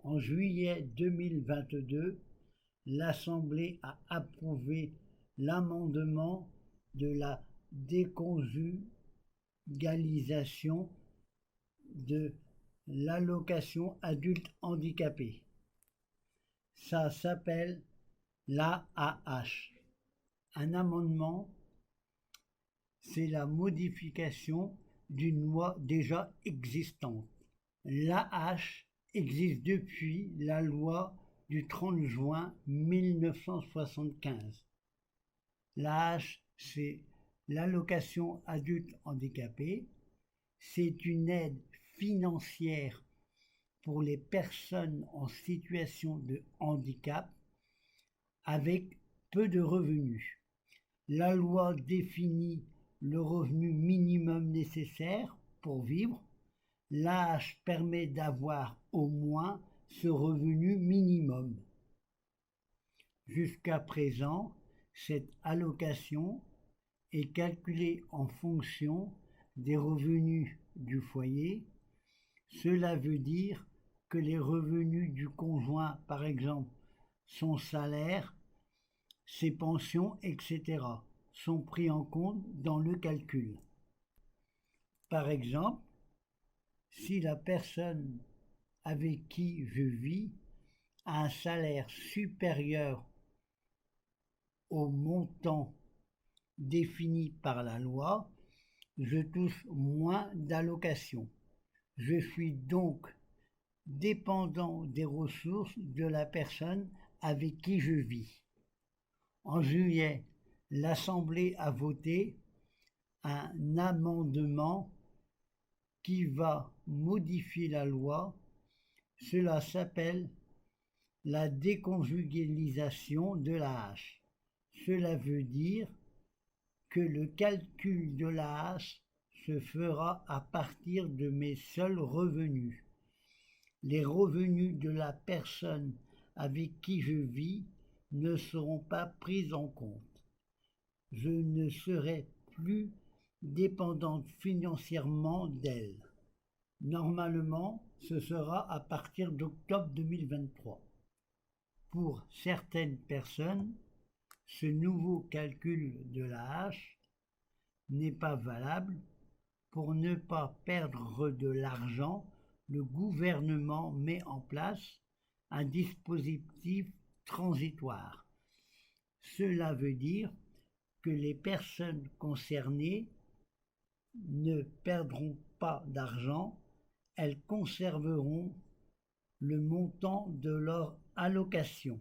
En juillet 2022, l'Assemblée a approuvé l'amendement de la déconjugalisation de l'allocation adulte handicapé. Ça s'appelle l'AAH. Un amendement, c'est la modification d'une loi déjà existante. L'AAH existe depuis la loi du 30 juin 1975. L'AAH, c'est l'allocation adulte handicapé. C'est une aide financière pour les personnes en situation de handicap avec peu de revenus. La loi définit le revenu minimum nécessaire pour vivre. L'AAH permet d'avoir au moins ce revenu minimum. Jusqu'à présent, cette allocation est calculée en fonction des revenus du foyer. Cela veut dire que les revenus du conjoint, par exemple, son salaire, ses pensions, etc., sont pris en compte dans le calcul. Par exemple, si la personne avec qui je vis a un salaire supérieur au montant défini par la loi, je touche moins d'allocations. Je suis donc dépendant des ressources de la personne avec qui je vis. En juillet, l'Assemblée a voté un amendement qui va modifier la loi. Cela s'appelle la déconjugalisation de l'AAH. Cela veut dire que le calcul de l'AAH se fera à partir de mes seuls revenus. Les revenus de la personne avec qui je vis ne seront pas pris en compte. Je ne serai plus dépendante financièrement d'elle. Normalement, ce sera à partir d'octobre 2023. Pour certaines personnes, ce nouveau calcul de l'AAH n'est pas valable. Pour ne pas perdre de l'argent, le gouvernement met en place un dispositif transitoire. Cela veut dire que les personnes concernées ne perdront pas d'argent, elles conserveront le montant de leur allocation.